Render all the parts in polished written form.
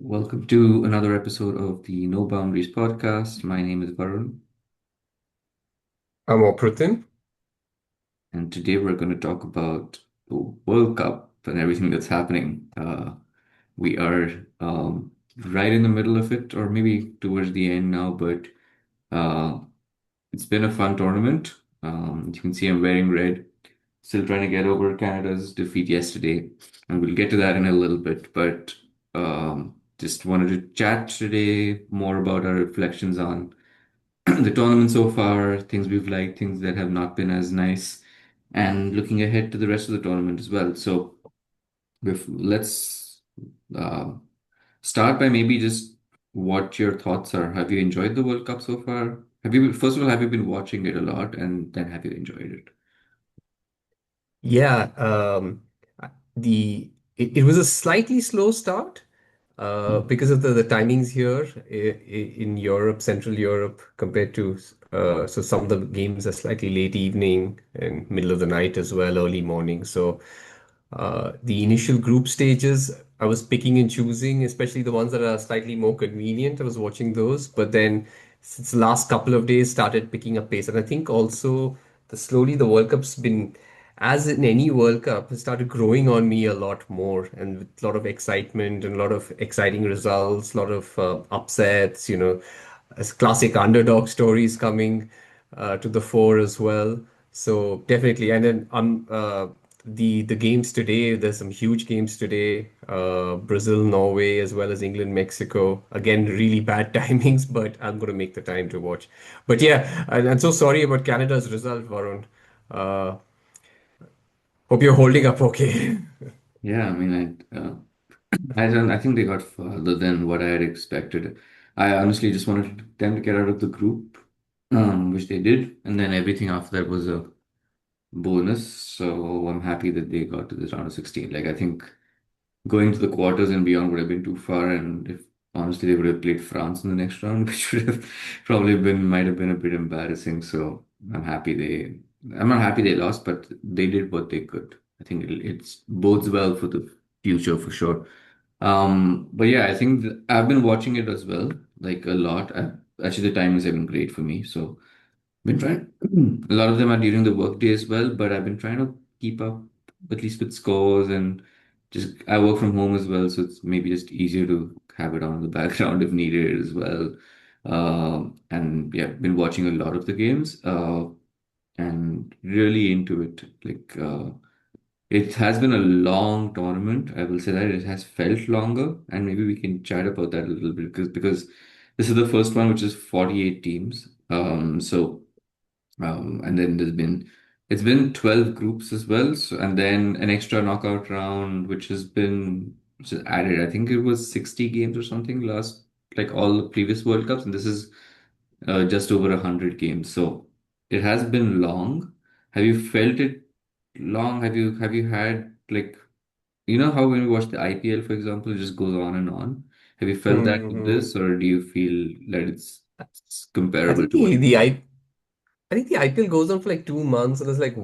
Welcome to another episode of the No Boundaries podcast. My name is Varun, I'm Apratin. and today we're going to talk about the World Cup and everything that's happening. We are right in the middle of it, or maybe towards the end now, but uh, it's been a fun tournament. You can see I'm wearing red, still trying to get over Canada's defeat yesterday, and we'll get to that in a little bit, but just wanted to chat today more about our reflections on the tournament so far, things we've liked, things that have not been as nice, and looking ahead to the rest of the tournament as well. So let's uh, start by maybe just what your thoughts are. Have you enjoyed the World Cup so far? First of all, have you been watching it a lot, and then have you enjoyed it? Yeah, the it was a slightly slow start because of the timings here in Europe, Central Europe, compared to so some of the games are slightly late evening and middle of the night as well, early morning. So the initial group stages, I was picking and choosing, especially the ones that are slightly more convenient. I was watching those, but then since the last couple of days started picking up pace, and I think also the World Cup's been, as in any World Cup, has started growing on me a lot more, and with a lot of excitement and a lot of exciting results, a lot of upsets, as classic underdog stories coming to the fore as well. So definitely, and then the games today. There's some huge games today. Brazil, Norway, as well as England, Mexico. Again, really bad timings, but I'm gonna make the time to watch. But yeah, and I'm so sorry about Canada's result, Varun. Uh, Hope you're holding up okay. Yeah, I mean, I don't. I think they got further than what I had expected. I honestly just wanted them to get out of the group, which they did, and then everything after that was a bonus. So I'm happy that they got to this round of 16. Like I think going to the quarters and beyond would have been too far, and if honestly they would have played France in the next round, which would have probably been might have been a bit embarrassing. So I'm happy they. I'm not happy they lost, but they did what they could. I think it's bodes well for the future for sure. But yeah, I think I've been watching it as well, like a lot. Actually, the timings have been great for me, so been trying. A lot of them are during the workday as well, but I've been trying to keep up at least with scores and just I work from home as well, so it's maybe just easier to have it on in the background if needed as well. And yeah, been watching a lot of the games and really into it. It has been a long tournament. I will say that it has felt longer, and maybe we can chat about that a little bit because this is the first one, which is 48 teams. And then it's been 12 groups as well. So, and then an extra knockout round, which is added. I think it was 60 games or something last, like all the previous World Cups. And this is just over 100 games. So it has been long. Have you felt it long? Have you had like, you know how when we watch the IPL, for example, it just goes on and on? Have you felt that with Mhm. this, or do you feel that it's I comparable think to what? I think the IPL goes on for like 2 months, and there's like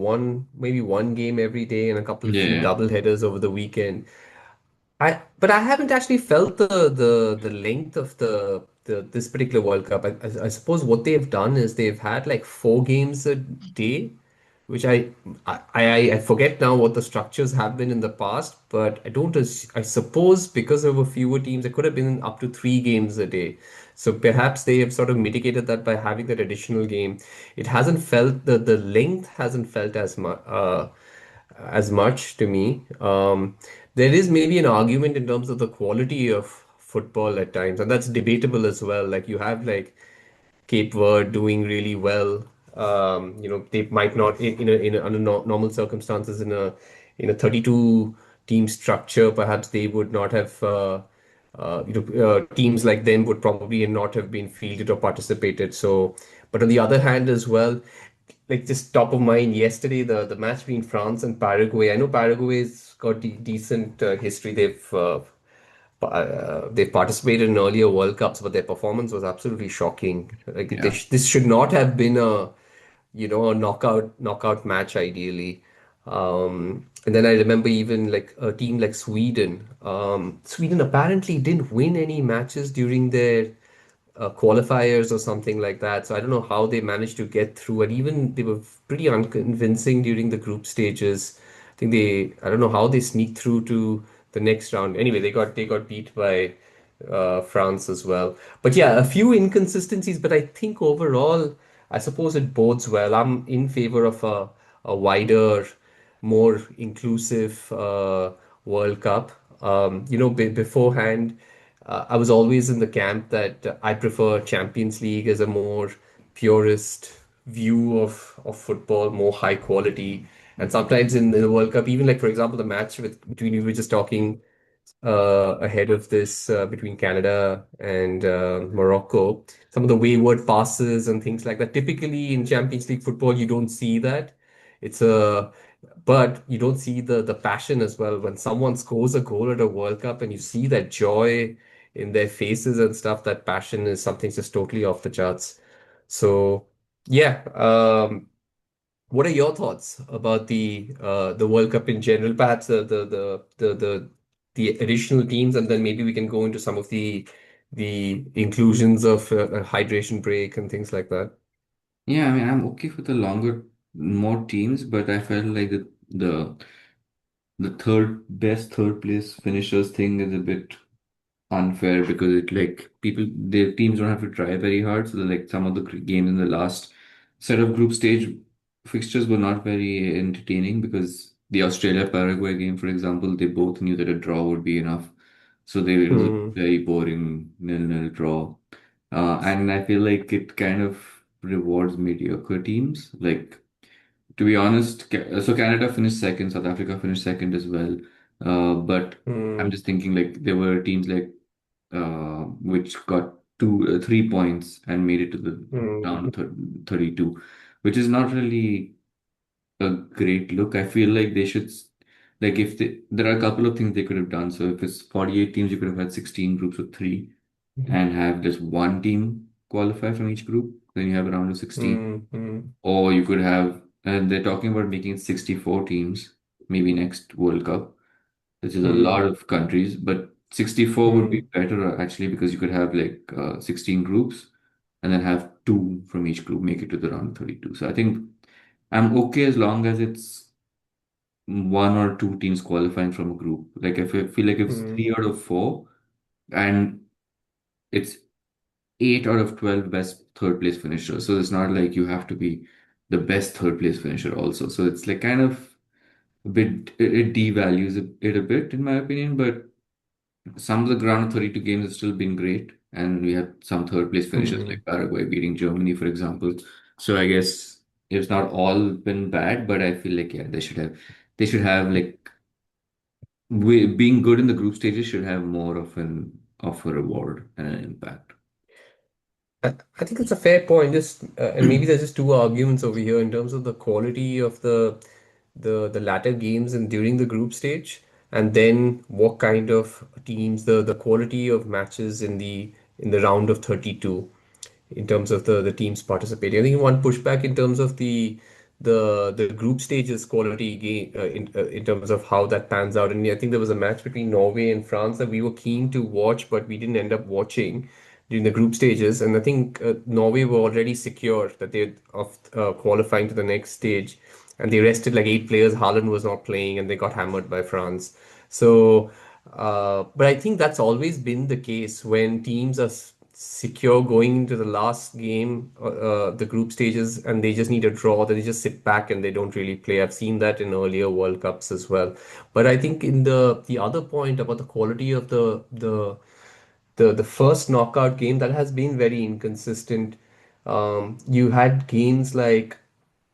maybe one game every day, and a couple of few Yeah, double headers over the weekend. But I haven't actually felt the length of the this particular World Cup. I suppose what they've done is they've had like 4 games a day, which I forget now what the structures have been in the past, but I suppose because there were fewer teams, it could have been up to 3 games a day. So perhaps they have sort of mitigated that by having that additional game. It hasn't felt the length hasn't felt as much to me. There is maybe an argument in terms of the quality of football at times, and that's debatable as well. Like you have like Cape Verde doing really well. They might not under normal circumstances in a 32 team structure, perhaps they would not have. Teams like them would probably not have been fielded or participated. So, but on the other hand, as well, like just top of mind yesterday, the match between France and Paraguay. I know Paraguay's got decent history. They've participated in earlier World Cups, but their performance was absolutely shocking. Like yeah. this should not have been a knockout match ideally. And then I remember even like a team like Sweden. Sweden apparently didn't win any matches during their qualifiers or something like that. So I don't know how they managed to get through, and even they were pretty unconvincing during the group stages. I don't know how they sneaked through to the next round. Anyway, they got beat by France as well. But yeah, a few inconsistencies, but I think overall, I suppose it bodes well. I'm in favor of a wider, more inclusive World Cup. Beforehand, I was always in the camp that I prefer Champions League as a more purist view of football, more high quality. And sometimes in the World Cup, even like for example, the match between we were just talking ahead of this between Canada and Morocco. Some of the wayward passes and things like that. Typically in Champions League football, you don't see that. It's a But you don't see the passion as well when someone scores a goal at a World Cup and you see that joy in their faces and stuff. That passion is something just totally off the charts. So yeah, what are your thoughts about the World Cup in general? Perhaps the additional teams, and then maybe we can go into some of the inclusions of a hydration break and things like that. Yeah, I mean, I'm okay for the longer, more teams, but I felt like the third place finishers thing is a bit unfair because it like people their teams don't have to try very hard. So like some of the games in the last set of group stage fixtures were not very entertaining because the Australia Paraguay game, for example, they both knew that a draw would be enough. So it was a Hmm. very boring nil-nil draw. And I feel like it kind of rewards mediocre teams. Like to be honest, so Canada finished second, South Africa finished second as well. But I'm Hmm. just thinking like there were teams like which got 3 points and made it to the Hmm. round 32, which is not really a great look. I feel like they should like if there are a couple of things they could have done. So if it's 48 teams, you could have had 16 groups of three and have just one team qualify from each group. Then you have a round of 16. Hmm. Hmm. Or you could have, and they're talking about making it 64 teams, maybe next World Cup, which is a lot Hmm. of countries, but 64 would be Hmm. better actually because you could have like 16 groups and then have two from each group make it to the round 32. So I think I'm okay as long as it's one or two teams qualifying from a group. Like if I feel like if it's Hmm. three out of four and it's 8 out of 12 best third place finishers. So it's not like you have to be the best third place finisher also. So it's like kind of a bit, it devalues it a bit in my opinion, but some of the ground 32 games have still been great. And we had some third place finishes Hmm. like Paraguay beating Germany, for example. So I guess it's not all been bad, but I feel like, yeah, they should have like, being good in the group stages should have more of a reward and an impact. I think it's a fair point. Just and maybe there's just two arguments over here in terms of the quality of the latter games and during the group stage, and then what kind of teams, the quality of matches in the round of 32 in terms of the teams participating. I think one pushback in terms of the group stages quality game in terms of how that pans out. And I think there was a match between Norway and France that we were keen to watch, but we didn't end up watching during the group stages. And I think Norway were already secure that they of qualifying to the next stage, and they rested like eight players. Haaland was not playing, and they got hammered by France. So. But I think that's always been the case when teams are secure going into the last game, the group stages, and they just need a draw. Then they just sit back and they don't really play. I've seen that in earlier World Cups as well. But I think in the other point about the quality of the first knockout game, that has been very inconsistent. You had games like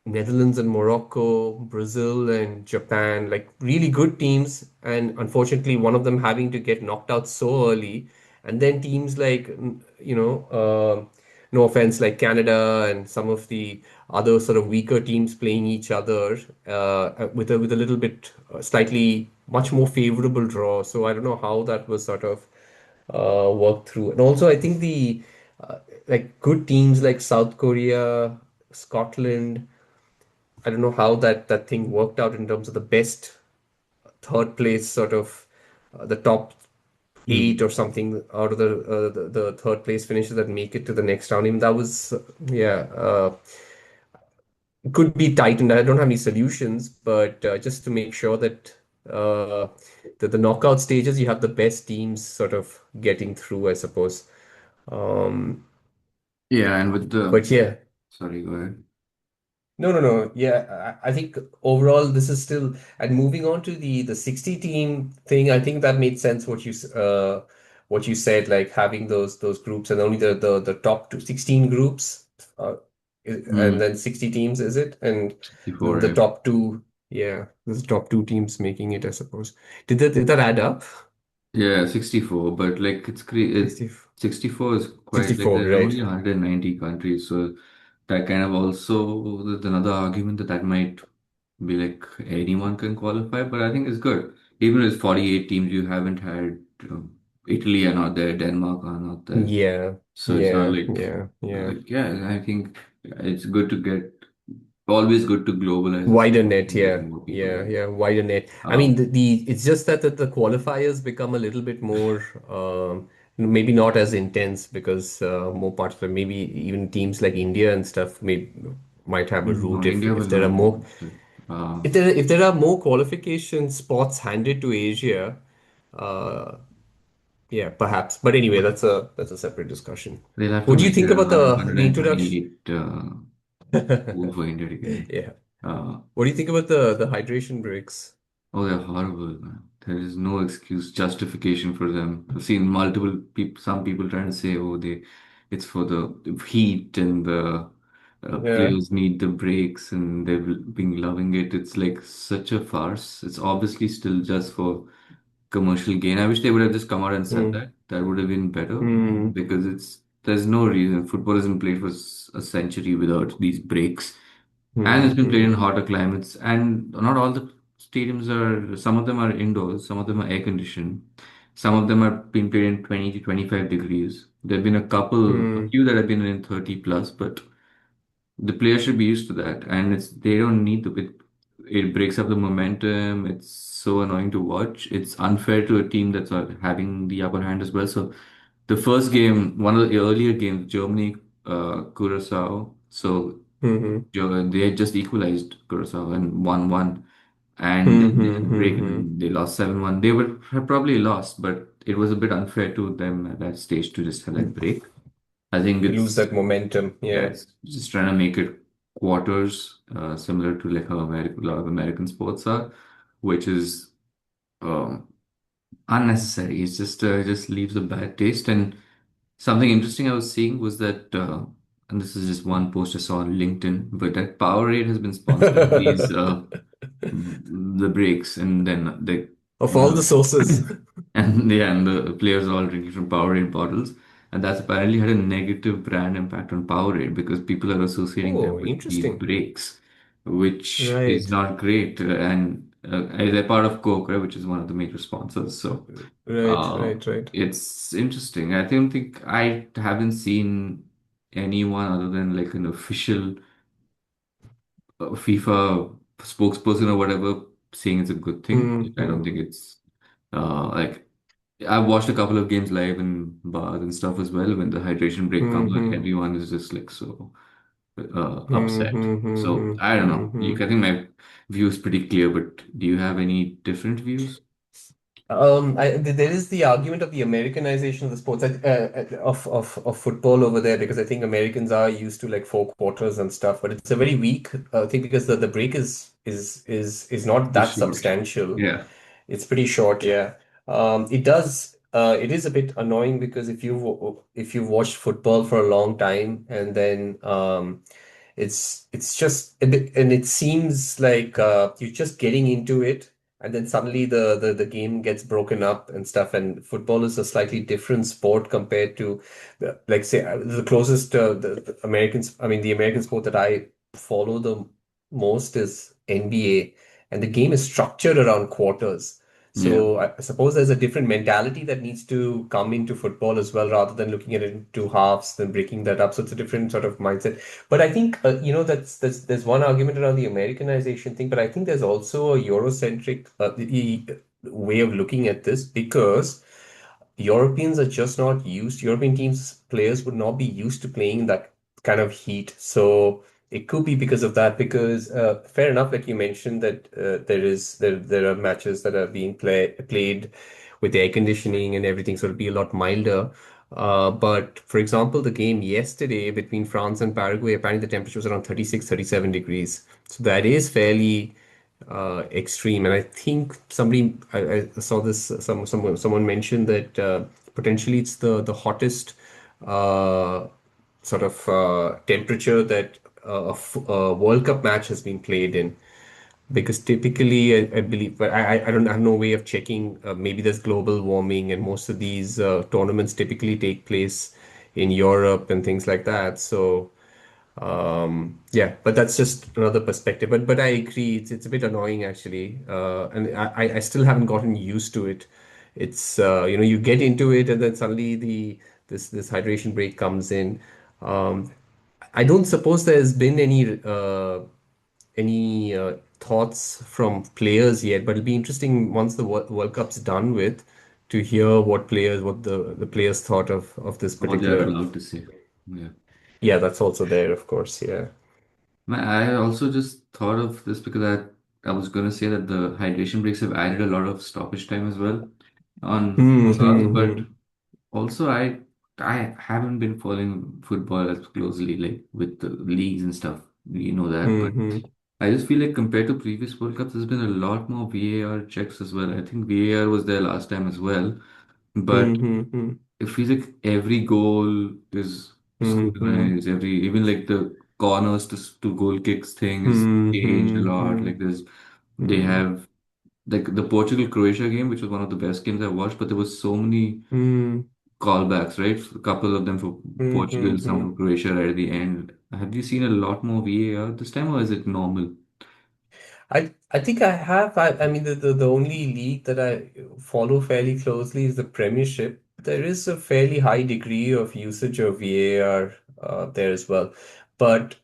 Netherlands and Morocco, Brazil and Japan, like really good teams, and unfortunately, one of them having to get knocked out so early. And then teams like, no offense, like Canada and some of the other sort of weaker teams playing each other with a little bit slightly much more favorable draw. So I don't know how that was sort of worked through. And also, I think like good teams like South Korea, Scotland. I don't know how that thing worked out in terms of the best third place sort of the top eight Hmm. or something out of the third place finishers that make it to the next round. Even that was yeah could be tightened. I don't have any solutions, but just to make sure that uh, the knockout stages you have the best teams sort of getting through, I suppose. Um, Yeah, and with the but yeah. sorry, go ahead. No, no, no. Yeah, I think overall this is still and moving on to the 60 team thing, I think that made sense what you said, like having those groups and only the top 16 groups and Mm. then 60 teams, is it? And then 64, the yeah. top two, yeah, the top two teams making it, I suppose. Did that add up? Yeah, 64, but like it 60, 64 is quite like 64, there are right? only 190 countries, so that kind of also there's another argument that that might be like anyone can qualify, but I think it's good. Even with 48 teams, you haven't had Italy are not there, Denmark are not there, Yeah, so it's not yeah, like yeah, yeah. yeah, I think it's good to get always good to globalize the Wider sport net, and get yeah, more people yeah, in. yeah, wider net. I mean, Um, the it's just that the qualifiers become a little bit more, maybe not as intense because more parts, but maybe even teams like India and stuff might have a route no, if India will there are not more host it. Uh, if there are more qualification spots handed to Asia, uh, yeah, perhaps. But anyway, that's a separate discussion. They'll have to What do you make think it about the introduction? 128 pool for India to get in. Yeah. Uh, What do you think about the hydration breaks? oh, they're horrible, man. There is no excuse, justification for them. I've seen multiple people, some people trying to say, oh, it's for the heat and the Yeah. players need the breaks and they've been loving it. It's like such a farce. It's obviously still just for commercial gain. I wish they would have just come out and said Hmm. that. That would have been better Hmm. because there's no reason. Football hasn't played for a century without these breaks. And it's Hmm. been played in Hmm. hotter climates. And not all the stadiums some of them are indoors, some of them are air conditioned. Some of them are being played in 20 to 25 degrees. There have been a Hmm. few that have been in 30 plus, but the players should be used to that, and they don't need it breaks up the momentum. It's so annoying to watch. It's unfair to a team that's having the upper hand as well. So the first game, one of the earlier games, Germany, Curacao. So Hmm. They had just equalized Curacao and 1-1, and Hmm. then they had a break and Hmm. then they lost 7-1. They would have probably lost, but it was a bit unfair to them at that stage to just have Hmm. that break. I think To lose it's that momentum. yeah, Yeah. it's just trying to make it quarters, similar to like how a lot of American sports are, which is um, unnecessary. It just leaves a bad taste. And something interesting I was seeing was that, and this is just one post I saw on LinkedIn, but that Powerade has been sponsoring these the breaks, and then Of all the the sources. and yeah, and the players are all drinking from Powerade bottles, and that's apparently had a negative brand impact on Powerade because people are associating them Oh, with these interesting. breaks, which is Right. not great. And they're part of Coke, right, which is one of the major sponsors. So Right, uh, right, right. it's interesting. I don't think I haven't seen anyone other than like an official FIFA spokesperson or whatever saying it's a good thing. I don't think Hmm. it's like I've watched a couple of games live in bars and stuff as well. When the hydration break Hmm. comes, like Hmm. everyone is just like so Hmm. upset. Hmm. So Hmm. I don't Hmm. know. Hmm. I think my view is pretty clear, but do you have any different views? There is the argument of the Americanization of the sports of football over there because I think Americans are used to like four quarters and stuff, but it's a very weak thing because the break is not The that short. substantial. Yeah. It's pretty short, yeah. It is a bit annoying because if you've watched football for a long time and then it's just a bit, and it seems like you're just getting into it, and then suddenly the game gets broken up and stuff. And football is a slightly different sport compared to, like say, the closest the Americans. I mean, the American sport that I follow the most is NBA, and the game is structured around quarters. Yeah. So I suppose there's a different mentality that needs to come into football as well, rather than looking at it into halves, then breaking that up. So it's a different sort of mindset. But I think there's one argument around the Americanization thing, but I think there's also a Eurocentric way of looking at this because Europeans are just not used. European teams players would not be used to playing in that kind of heat. So it could be because of that. Because fair enough, like you mentioned, that there are matches that are being played with air conditioning and everything, so it'll be a lot milder. But for example, the game yesterday between France and Paraguay, apparently the temperature was around 36, 37 degrees. So that is fairly extreme. And I think I saw this someone mentioned that potentially it's the hottest uh, sort of temperature that a World Cup match has been played in. Because typically, I believe, but I don't have no way of checking. Maybe there's global warming, and most of these tournaments typically take place in Europe and things like that. So yeah, but that's just another perspective. But I agree, it's a bit annoying actually, and I still haven't gotten used to it. It's you get into it, and then suddenly this hydration break comes in. Um, I don't suppose there's been any thoughts from players yet, but it'll be interesting once the World Cup's done with to hear what the players thought of this What they are particular. allowed to say. Yeah. Yeah, that's also there, of course. Yeah. I also just thought of this because I was going to say that the hydration breaks have added a lot of stoppage time as well on Hmm, stars, hmm, but hmm, also I haven't been following football as closely like with the leagues and stuff. You know that, hmm, but hmm, I just feel like compared to previous World Cups, there's been a lot more VAR checks as well. I think VAR was there last time as well, hmm, but hmm, hmm, it feels like every goal is hmm, hmm, scrutinized. Every even like the corners to goal kicks thing is hmm, changed a hmm, lot. hmm, Like they hmm, have like the Portugal Croatia game, which was one of the best games I watched, but there was so many hmm, callbacks, right? A couple of them for hmm, hmm, Portugal, some hmm. for Croatia right at the end. Have you seen a lot more VAR this time, or is it normal? I think I have. I mean, the only league that I follow fairly closely is the Premiership. There is a fairly high degree of usage of VAR there as well. But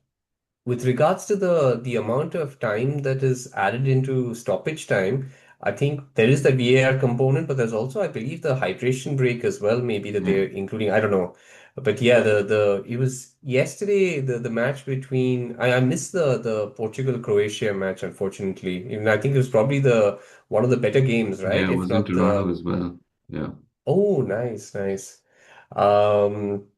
with regards to the amount of time that is added into stoppage time, I think there is the VAR component, but there's also, I believe, the hydration break as well, maybe that Yeah, they're including. I don't know. But yeah, the it was yesterday the match between I missed the Portugal Croatia match, unfortunately. Even I think it was probably the one of the better games, yeah, right? it If was in not Toronto the as well. Yeah, Oh, nice, nice. Um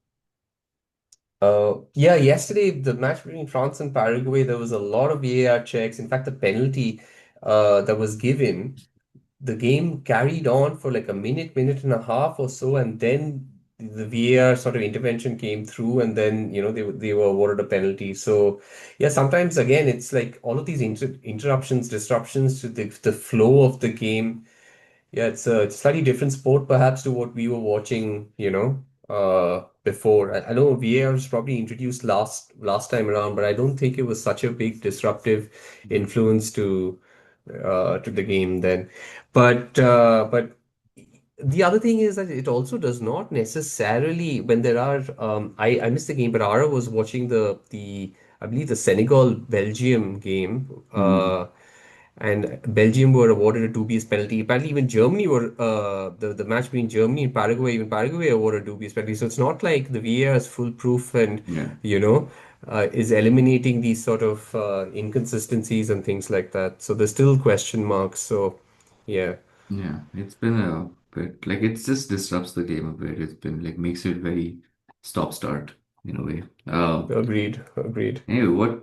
yeah, yesterday the match between France and Paraguay, there was a lot of VAR checks. In fact, the penalty that was given, the game carried on for like a minute, minute and a half or so, and then the VAR sort of intervention came through, and then they were awarded a penalty. So yeah, sometimes again, it's like all of these interruptions, disruptions to the flow of the game. Yeah, it's a slightly different sport perhaps to what we were watching, before. I know VAR was probably introduced last time around, but I don't think it was such a big disruptive influence to the game then. But the other thing is that it also does not necessarily when there are I missed the game, but Ara was watching the I believe the Senegal Belgium game. mm, And Belgium were awarded a dubious penalty. Apparently, even Germany were the match between Germany and Paraguay. Even Paraguay awarded a dubious penalty. So it's not like the VAR is foolproof and yeah, you know is eliminating these sort of inconsistencies and things like that. So there's still question marks. So yeah, yeah. It's been a bit like it just disrupts the game a bit. It's been like makes it very stop start in a way. agreed, agreed. Anyway,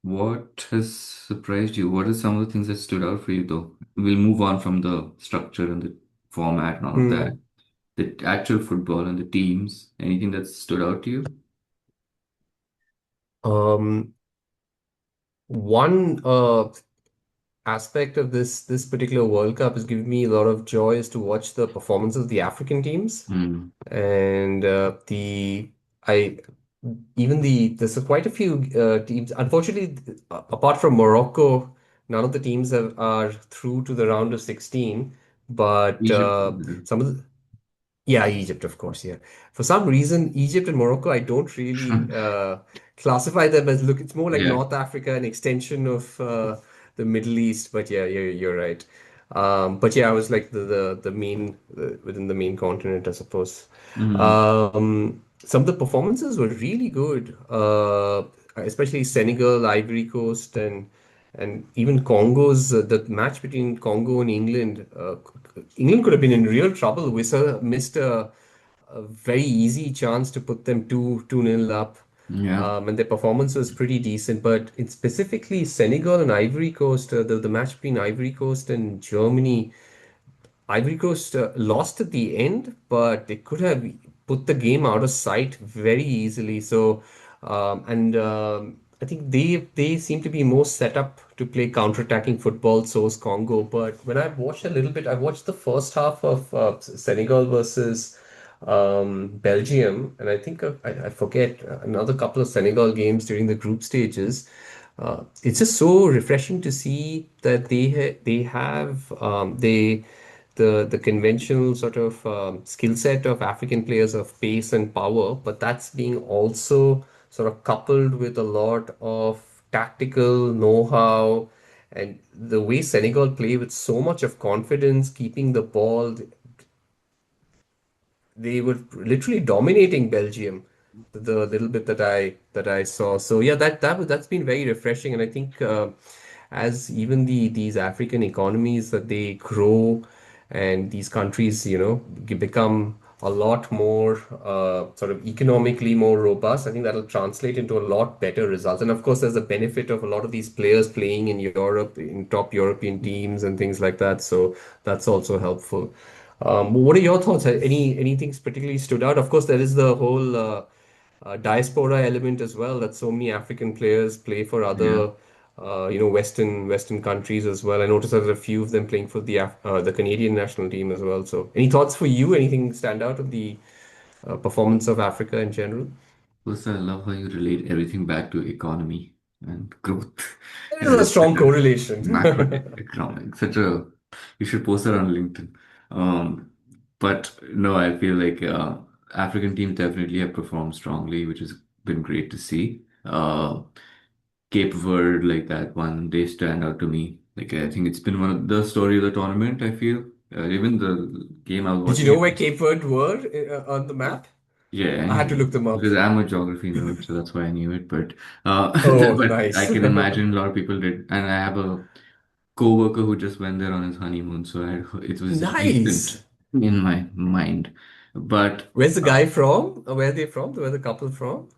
what has surprised you? What are some of the things that stood out for you though? We'll move on from the structure and the format and all of that. Hmm. The actual football and the teams. Anything that stood out to you? Um, one aspect of this particular World Cup has given me a lot of joy is to watch the performance of the African teams. Mm, And the I even there's quite a few teams. Unfortunately, apart from Morocco, none of the teams are through to the round of 16. but Egypt was there. some of the yeah, Egypt, of course, yeah. For some reason, Egypt and Morocco, I don't really classify them as look, it's more like Yeah. North Africa, an extension of the Middle East, but yeah, you're right. But yeah, I was like the main within the main continent, I suppose. Mm. Some of the performances were really good, especially Senegal, Ivory Coast, and even Congo's the match between Congo and England. England could have been in real trouble. Wissa missed a very easy chance to put them 2-0 up. Yeah. And their performance was pretty decent. But in specifically Senegal and Ivory Coast, the match between Ivory Coast and Germany, Ivory Coast lost at the end, but they could have put the game out of sight very easily. So, I think they seem to be more set up to play counter-attacking football. So is Congo. But when I watched a little bit, I watched the first half of Senegal versus Belgium, and I think I forget another couple of Senegal games during the group stages. It's just so refreshing to see that they have the conventional sort of skill set of African players of pace and power, but that's being also sort of coupled with a lot of tactical know-how and the way Senegal play with so much of confidence, keeping the ball, they were literally dominating Belgium. The little bit that I saw. So yeah, that's been very refreshing, and I think as even these African economies that they grow, and these countries, become a lot more sort of economically more robust. I think that'll translate into a lot better results. And of course, there's a benefit of a lot of these players playing in Europe, in top European teams and things like that. So that's also helpful. What are your thoughts? Anything particularly stood out? Of course, there is the whole diaspora element as well, that so many African players play for Yeah. other, Western countries as well. I noticed there's a few of them playing for the Canadian national team as well. So, any thoughts for you? Anything stand out of the performance of Africa in general? Plus, I love how you relate everything back to economy and growth. There is a It's such strong a correlation. macroeconomic, such a, you should post that on LinkedIn. But no, I feel like African teams definitely have performed strongly, which has been great to see. Cape Verde, like that one, they stand out to me. Like I think it's been one of the story of the tournament, I feel. Even the game I was Did you watching know it. where Cape Verde were on the map? Yeah, I I had to knew look them up. because I'm a geography nerd, so that's why I knew it. But Oh, but I nice. can imagine a lot of people did, and I have a coworker who just went there on his honeymoon, so it was recent Nice. in my mind. But Where's the guy from? Where are they from? Where are the couple from?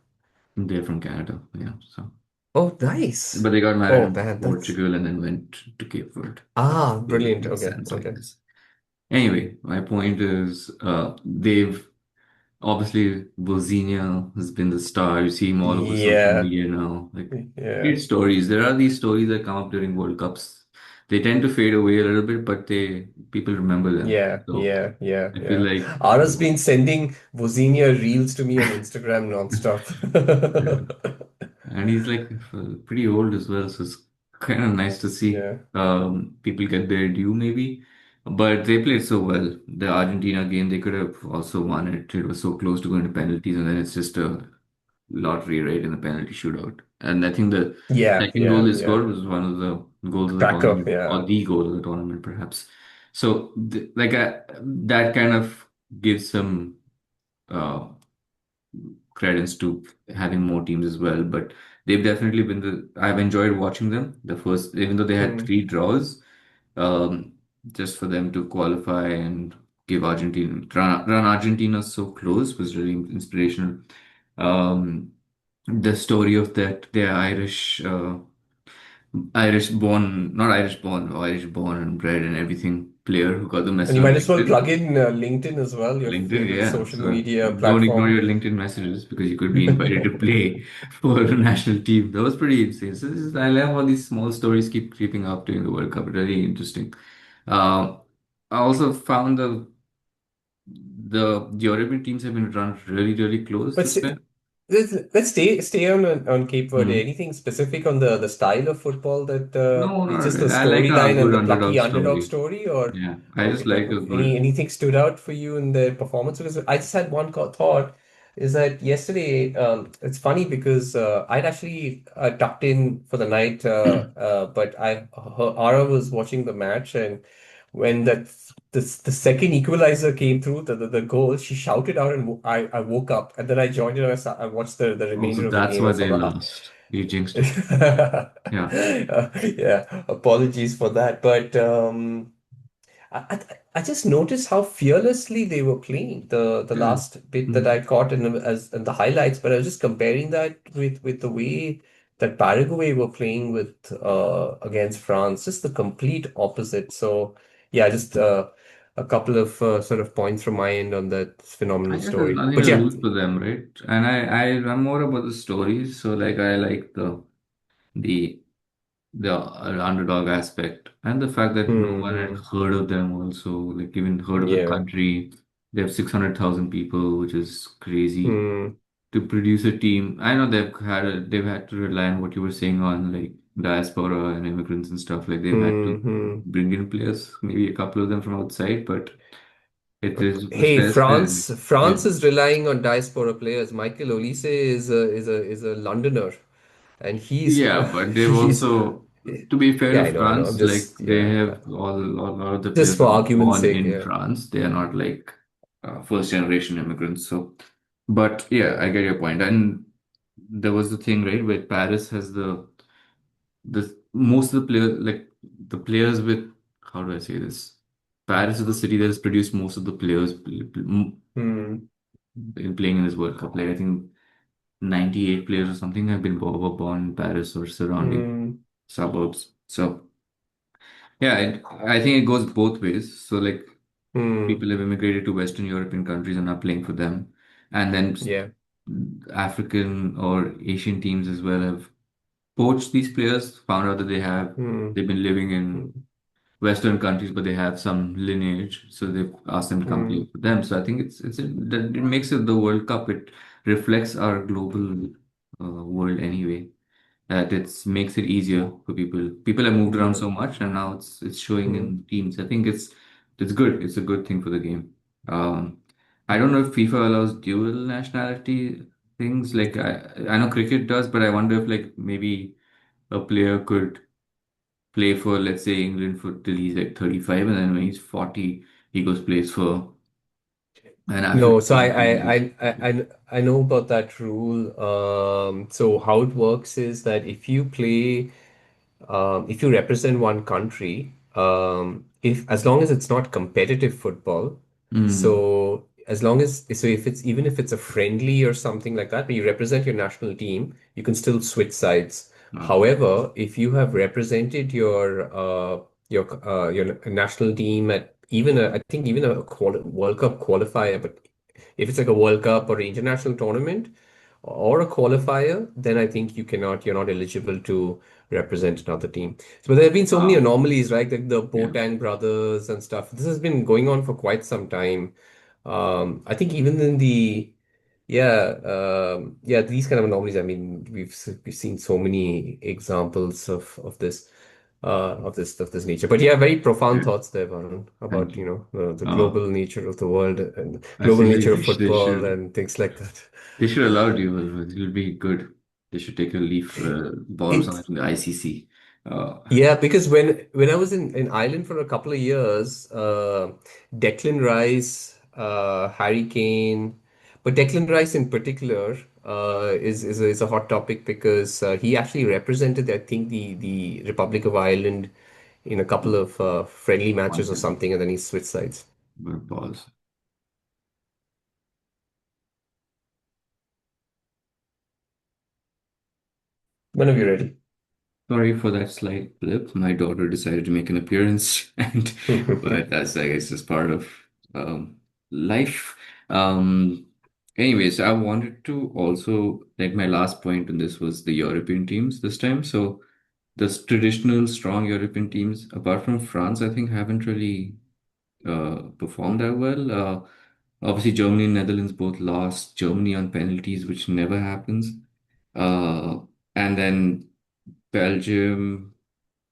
they're from Canada, yeah. So, Oh, nice. but they got married Oh, in man, that's Portugal and then went to Cape Verde. It brilliant. makes Okay, sense, I okay. guess. Anyway, my point is, they've obviously, Bozinia has been the star. You see him all over social Yeah, media now. Like great yeah, stories. There are these stories that come up during World Cups. They tend to fade away a little bit, but they people remember them. So I feel yeah. like Ara's been sending Vozinia reels to me on Instagram nonstop. yeah. And he's like pretty old as well, so it's kind of nice to see Yeah, people get their due maybe. But they played so well. The Argentina game, they could have also won it. It was so close to going to penalties, and then it's just a lottery right in the penalty shootout. And I think the second goal they yeah. scored was one of the goals of the Cracker, tournament, or yeah. the goal of the tournament, perhaps. So, that kind of gives some uh, credence to having more teams as well. But they've definitely been I've enjoyed watching them. The first, even though they had Hmm. three draws, um, just for them to qualify and give run Argentina so close was really inspirational. Um, the story of that they're Irish born, not Irish born, Irish born and bred and everything player who got the And message you on might as well LinkedIn. plug in LinkedIn as well, your LinkedIn, favorite yeah. social So media don't ignore platform. your LinkedIn messages because you could be invited to play for a national team. That was pretty insane. So I love how these small stories keep creeping up during the World Cup. Really interesting. Uh, I also found the European teams have been run really, really close But this see, time. let's stay on Cape Verde. Hmm. Anything specific on the style of football that No, it's not just the really. I like a storyline and good the underdog plucky underdog story. story, Yeah, I or just like a good. anything stood out for you in their performance? Because I just had one thought is that yesterday, it's funny because I'd actually tucked in for the night, but Ara was watching the match, and when the second equalizer came through, the goal, she shouted out, and I woke up, and then I joined her. I watched the Also, remainder of the that's game. I why was they like, lost. You jinxed it. "Ah." Yeah, Yeah, apologies for that, but I just noticed how fearlessly they were playing. The yeah. last bit that I Mm. caught in the highlights, but I was just comparing that with the way that Paraguay were playing with against France, just the complete opposite. So yeah, just a couple of sort of points from my end on that I phenomenal guess there's story. nothing But to yeah, lose for them, right? And I'm more about the stories. So like I like the the underdog aspect and the fact that no one had hmm, heard of them also, like even heard of the yeah, country. They have 600,000 people, which is crazy hmm, to produce a team. I know they've had to rely on what you were saying on like diaspora and immigrants and stuff. Like they've had to hmm, hmm. bring in players, maybe a couple of them from outside, but it's Hey, fair, it's fair. Yeah. France is relying on diaspora players. Michael Olise is a Londoner, and Yeah, but they've he's also, to be fair yeah, to I know. I'm France, like just they yeah, have a lot of the just players for are argument's born sake, in yeah. France. They are not like first generation immigrants. So, but yeah, I get your point. And there was the thing, right, where Paris has the most of the players, like the players with, how do I say this? Paris is the city that has produced most of the players Hmm, in playing in this World Cup. Like I think 98 players or something have been were born in Paris or surrounding hmm, suburbs. So yeah, I think it goes both ways. So like hmm, people have immigrated to Western European countries and are playing for them, and then yeah, African or Asian teams as well have poached these players, found out that hmm, they've been living in hmm, Western countries, but they have some lineage, so they've asked them to come play hmm, for them. So I think that it makes it the World Cup. It reflects our global world anyway. That it makes it easier for people. People have moved around yeah, so much, and now it's showing hmm, in teams. I think it's good. It's a good thing for the game. Um, I don't know if FIFA allows dual nationality things. Like I know cricket does, but I wonder if like maybe a player could play for, let's say, England for till he's like 35, and then when he's 40, he goes plays for an No, African so team. And I know about that rule. So how it works is that if you represent one country, if as long as it's not competitive football, mm, so as long as so if it's even if it's a friendly or something like that, but you represent your national team, you can still switch sides. okay. However, if you have represented your national team at even I think even a World Cup qualifier, but if it's like a World Cup or an international tournament or a qualifier, then I think you're not eligible to represent another team. So, but there have been so many Wow. anomalies, right? Like the Yeah. Boateng brothers and stuff. This has been going on for quite some time. I think even in the yeah, yeah, these kind of anomalies. I mean, we've seen so many examples of this nature. But yeah, very profound Yeah. thoughts there, Varun, Thank about you. the Uh, global nature of the world and I global feel like nature of football and things like that. they should allow dual. You'll be good. They should take a leaf ball or It something from the ICC. Uh, Yeah, because when I was in Ireland for a couple of years, Declan Rice, Harry Kane, but Declan Rice in particular is a hot topic because he actually represented, I think, the Republic of Ireland in a couple of friendly One matches or second. something, and then he switched sides. I'm gonna pause. Whenever you're ready. Sorry for that slight blip. My daughter decided to make an appearance, and but that's, I guess, just part of um, life. Um, anyways, I wanted to also, like, my last point on this was the European teams this time. So the traditional strong European teams, apart from France, I think haven't really performed that well. Obviously, Germany and Netherlands both lost. Germany on penalties, which never happens. Uh, and then Belgium,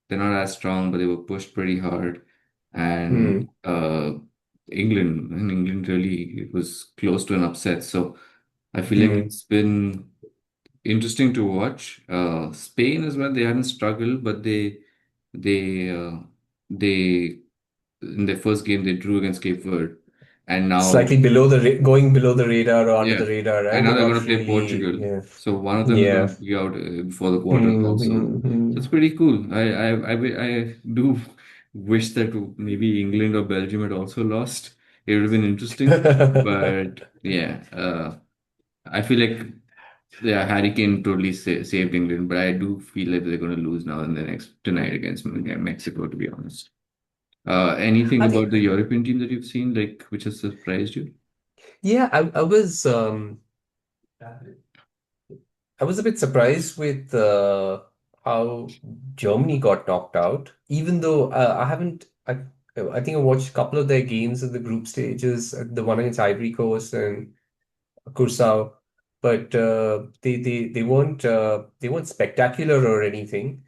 they're not as strong, but they were pushed pretty hard. And Hmm. England really was close to an upset. So I feel like Hmm. it's been interesting to watch. Spain as well, they hadn't struggled, but they in their first game they drew against Cape Verde, and now Slightly below the going below the radar or under yeah, the radar, and right? now They're they're going not to play really, Portugal. yeah, So one of them is going yeah. to be out before the quarters Hmm. also. Hmm. So Hmm. it's pretty cool. I do wish that maybe England or Belgium had also lost. It would have been interesting, but yeah, I feel like yeah, Harry Kane totally saved England, but I do feel like they're going to lose now in the next tonight against Mexico. To be honest, anything I about think, the European team that you've seen, like which has surprised you? yeah, I was a bit surprised with how Germany got knocked out, even though I haven't. I think I watched a couple of their games in the group stages, the one against Ivory Coast and Curacao, but they weren't spectacular or anything.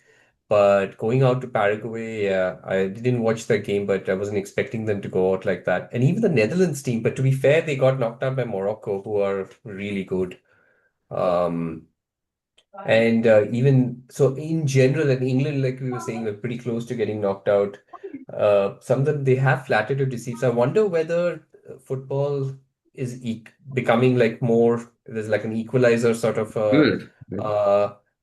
But going out to Paraguay, yeah, I didn't watch that game, but I wasn't expecting them to go out like that. And even the Netherlands team, but to be fair, they got knocked out by Morocco, who are really good. Um, and even so, in general, in England, like we were saying, we're pretty close to getting knocked out. Some of them they have flattered to deceive. So I wonder whether football is e becoming like more. There's like an equalizer sort of Good. Good.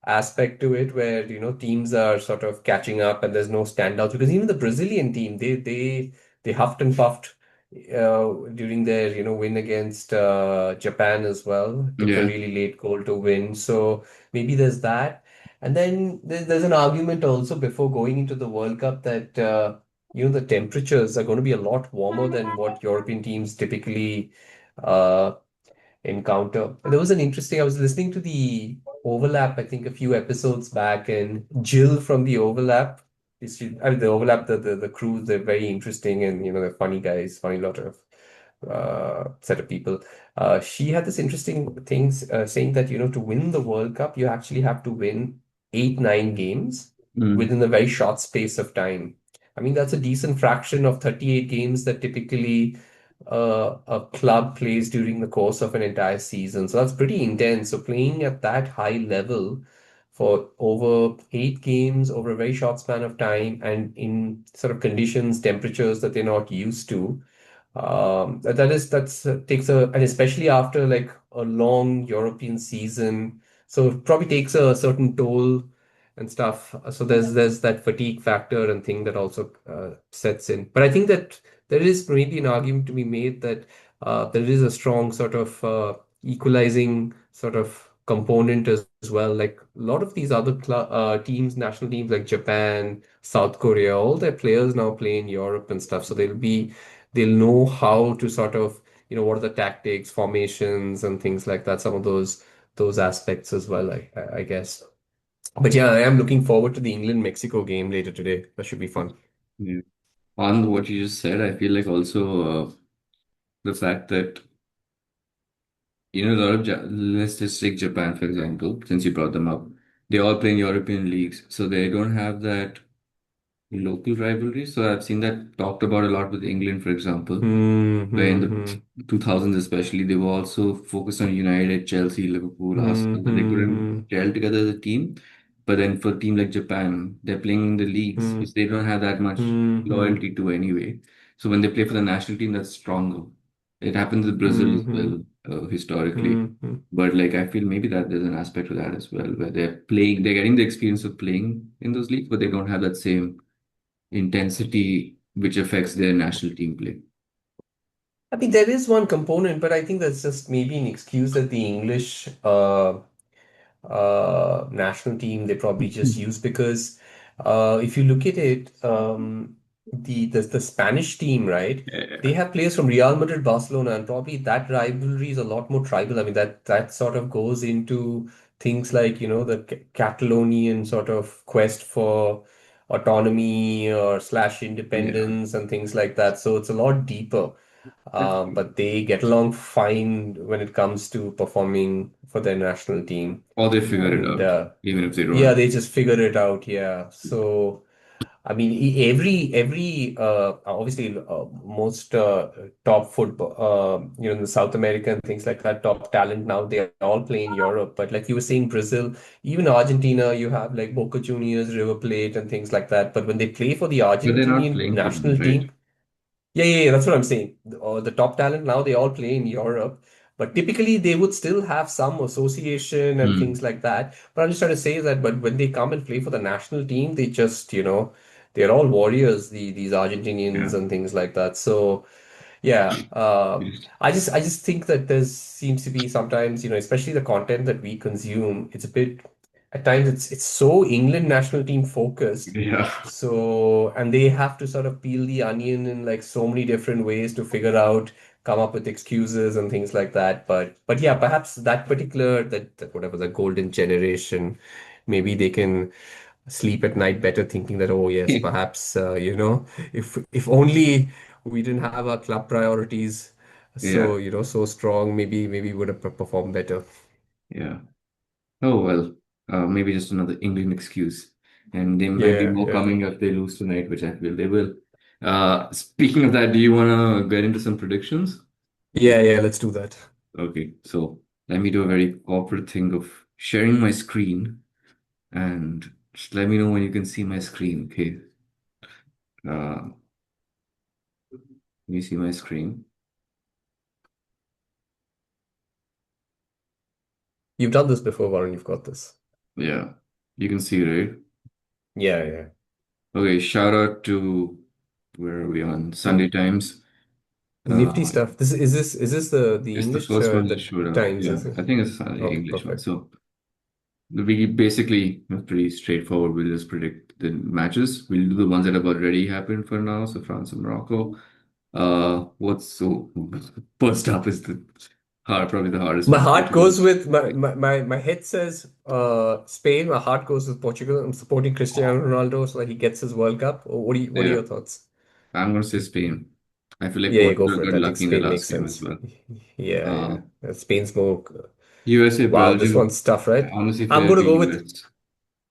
aspect to it, where teams are sort of catching up, and there's no standouts. Because even the Brazilian team, they huffed and puffed during their win against Japan as well. Took a Yeah. really late goal to win. So maybe there's that. And then there's an argument also before going into the World Cup that the temperatures are going to be a lot warmer than what European teams typically uh, encounter. And there was an interesting, I was listening to the Overlap, I think a few episodes back, and Jill from the Overlap, I mean, the Overlap, the crew, they're very interesting and, they're funny guys, funny lot of set of people. She had this interesting things saying that, to win the World Cup, you actually have to win 8, 9 games Mm. within a very short space of time. I mean, that's a decent fraction of 38 games that typically a club plays during the course of an entire season. So that's pretty intense. So playing at that high level for over 8 games over a very short span of time and in sort of conditions, temperatures that they're not used to. That's takes a and especially after like a long European season, so it probably takes a certain toll and stuff. So there's that fatigue factor and thing that also sets in. But I think that there is maybe an argument to be made that there is a strong sort of equalizing sort of component as well. Like a lot of these other teams, national teams like Japan, South Korea, all their players now play in Europe and stuff. So they'll know how to sort of, what are the tactics, formations, and things like that. Some of those aspects as well, I guess. But yeah, I am looking forward to the England-Mexico game later today. That should be fun. Yeah. On what you just said, I feel like also the fact that a lot of let's just take Japan for example, since you brought them up, they all play in European leagues, so they don't have that local rivalry. So I've seen that talked about a lot with England, for example, Hmm, where in hmm, hmm, the 2000s especially, they were also focused on United, Chelsea, Liverpool, hmm, Arsenal, so they hmm, couldn't hmm, gel together as a team. But then for a team like Japan, they're playing in the leagues, hmm, which they don't have that much hmm, hmm, loyalty to anyway. So when they play for the national team, that's stronger. It happens with Brazil hmm, as hmm, well, historically. hmm, hmm. But like I feel maybe that there's an aspect to that as well, where they're getting the experience of playing in those leagues, but they don't have that same intensity which affects their national team play. I mean, there is one component, but I think that's just maybe an excuse that the English national team they probably just use because if you look at it, the Spanish team, right? They Yeah. have players from Real Madrid, Barcelona, and probably that rivalry is a lot more tribal. I mean, that sort of goes into things like, the Catalonian sort of quest for autonomy or slash Yeah. independence and things like that. So it's a lot deeper. That's good. But they get along fine when it comes to performing for their national team. Or they figure it And out, even if they yeah, don't. they just figured it out. Yeah. So I mean, every obviously most top football, in the South America and things like that, top talent now they all play in Europe. But like you were saying, Brazil, even Argentina, you have like Boca Juniors, River Plate, and things like that. But when they play for the But they're not Argentinian playing for them, national right? team, yeah, that's what I'm saying. The top talent now they all play in Europe, but typically they would still have some association and things Hmm. like that. But I'm just trying to say that, but when they come and play for the national team, they just, they're all warriors, these Yeah. Argentinians and things like that. So yeah, Yes. I just think that there seems to be sometimes, especially the content that we consume, it's a bit at times it's so England national team focused. Yeah. So, and they have to sort of peel the onion in like so many different ways to figure out, come up with excuses and things like that. But yeah, perhaps that particular that whatever the golden generation, maybe they can sleep at night better thinking that, oh yes, perhaps if only we didn't have our club priorities Yeah. so so strong, maybe we would have performed better. Yeah. Oh, well, maybe just another England excuse. And there might be Yeah, more yeah. coming if they lose tonight, which I feel they will. Speaking of that, do you want to get into some predictions? Yeah, yeah, let's do that. Okay, so let me do a very corporate thing of sharing my screen and just let me know when you can see my screen. Okay. Let me see my screen. You've done this before, Warren. You've got this. Yeah, you can see, right? Yeah, yeah. Okay, shout out to where are we on Sunday Mm. Times? Nifty Uh, stuff. This the it's the English first one that the showed up. Times, Yeah, is it? I think it's the Okay, English one. perfect. So we basically are pretty straightforward. We'll just predict the matches. We'll do the ones that have already happened for now. So France and Morocco. What's so first up is the probably the hardest My one. heart Portugal. goes with my head says Spain. My heart goes with Portugal. I'm supporting Cristiano Ronaldo so that he gets his World Cup. Or what are Yeah, your thoughts? I'm gonna say Spain. I feel like Yeah, yeah, go Portugal for it. got I think lucky in the Spain makes last game as sense. well. Yeah, Uh, yeah. Spain's more. USA, Wow, this Belgium. one's tough, I right? honestly feel I'm like gonna the go with. US.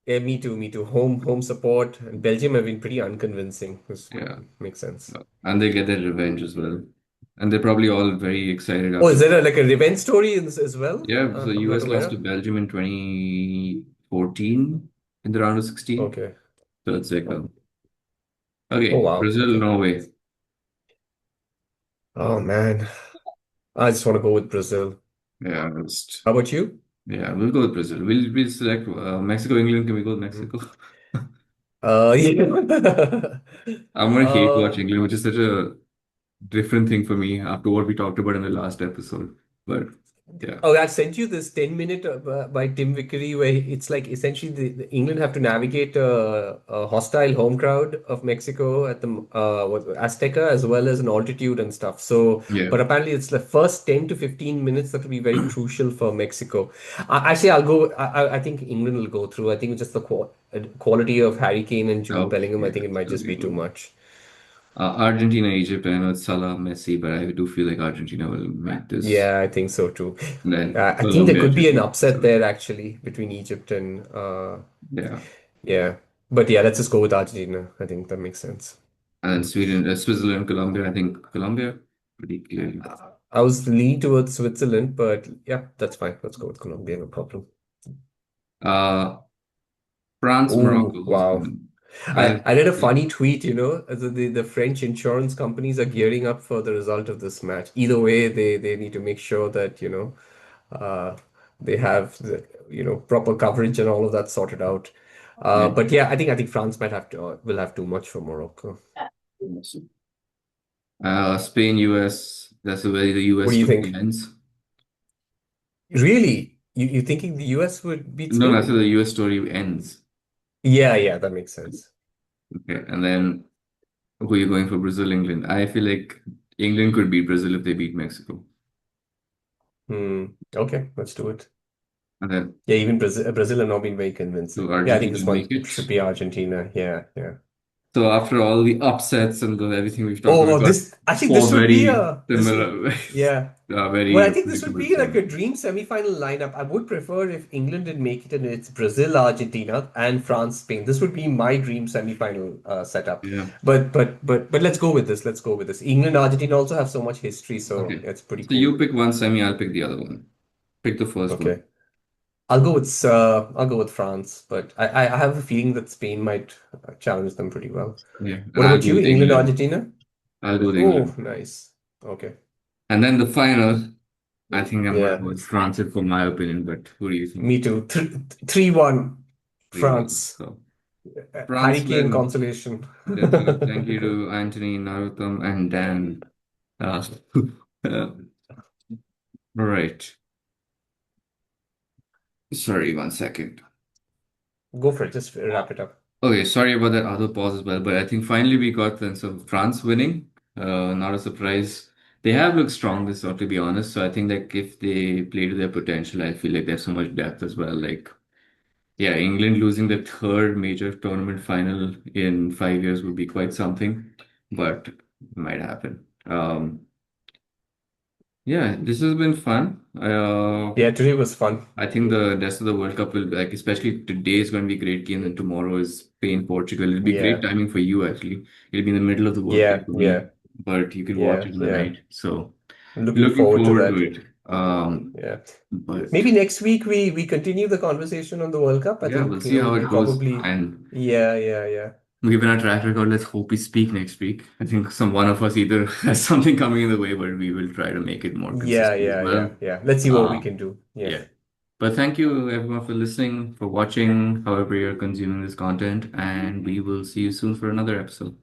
Yeah, me too, me too. Home support. And Belgium have been pretty unconvincing. This Yeah, makes sense. and they get their revenge as well. And they're probably all very excited Oh, after. is there like a revenge story as well? Yeah, the I'm not US lost aware to of. Belgium in 2014 in the round of 16. Okay. So it's like, Oh okay, wow. Brazil, Okay. Norway. Oh man. I just want to go with Brazil. Yeah, just, How about you? yeah, we'll go with Brazil. We'll select Mexico, England. Can we go with Mhm. Mexico? Yeah. I'm gonna hate Uh, watch England, which is such a different thing for me after what we talked about in the last episode. But yeah, Oh, I sent you this 10-minute by Tim Vickery where it's like essentially the England have to navigate a hostile home crowd of Mexico at the Azteca as well as an altitude and stuff. So, yeah. but apparently it's the first 10 to 15 minutes that will be very crucial for Mexico. Actually, I'll go. I think England will go through. I think it's just the quality of Harry Kane and Jude Bellingham. I Okay, think it that's might just really be too good. much. Argentina, Egypt. I know it's Salah, Messi, but I do feel like Argentina will make this. Yeah, I think so too. And then I think there Colombia, could be an Argentina. upset there actually between Egypt and Yeah. yeah. But yeah, let's just go with Argentina. I think that makes sense. And then Sweden, Switzerland, Colombia. I think Colombia, pretty clearly. I was leaning towards Switzerland, but yeah, that's fine. Let's go with Colombia, no problem. Uh, France, Oh, Morocco. Who's wow. winning? I I read a funny tweet, the French insurance companies are gearing up for the result of this match. Either way, they need to make sure that, uh, they have proper coverage and all of that sorted out. yeah. But yeah, I think France might have to will have too much for Morocco. Spain, US. That's the way the What US do you story think? ends. Really? You thinking the US would beat No, that's Spain? how the US story ends. Yeah, yeah, that makes sense. Okay, and then who are you going for? Brazil, England. I feel like England could beat Brazil if they beat Mexico. Hmm. Okay, let's do it. And then Yeah, even Brazil have not been very to convincing. Yeah, I think Argentina this make one it. should be Argentina. Yeah, yeah. So after all the upsets and everything we've talked about, Oh, we've got this I think four this would be very a this would similar, yeah. Well, I very think this would predictable be like teams. a dream semi-final lineup. I would prefer if England did make it and it's Brazil, Argentina, and France, Spain. This would be my dream semi-final setup. Yeah. But let's go with this. Let's go with this. England, Argentina also have so much history, so Okay. it's pretty So you cool. pick one semi, I'll pick the other one. Pick the first one. Okay. I'll go with France, but I have a feeling that Spain might challenge them pretty well. Yeah. And What I'll about go you? with England, England. Argentina? I'll go with Oh, England. nice. Okay. And then the final, I think I'm gonna Yeah, go with France for my opinion, but who do you think? me too. 3-1 3-1. France. So Harry France Kane wins. consolation. Definitely. Thank you to Anthony, Narottam, and Dan. Uh, all right. Sorry, 1 second. Go for it. Just wrap it up. Okay, sorry about that other pause as well, but I think finally we got then some France winning. Not a surprise. They have looked strong this year, to be honest. So I think like if they play to their potential, I feel like there's so much depth as well. Like, yeah, England losing the third major tournament final in 5 years would be quite something, but it might happen. Yeah, this has been fun. Yeah, today was fun. I think the rest of the World Cup will like, especially today is going to be a great game, and tomorrow is Spain, Portugal. It'll be great Yeah, timing for you actually. It'll be in the middle of the workday yeah, for me, yeah, but you can watch yeah, it in the yeah. night. So I'm looking looking forward to forward to that. it. Yeah. But Maybe next week we continue the conversation on the World Cup. I yeah, we'll think, see how we'll it goes. probably And yeah, yeah, yeah. given our track record, let's hope we speak next week. I think some one of us either has something coming in the way, but we will try to make it more Yeah, consistent as yeah, well. yeah, yeah. Let's see what we Uh, can do. Yeah. yeah. But thank you everyone for listening, for watching, however you're consuming this content, and we will see you soon for another episode.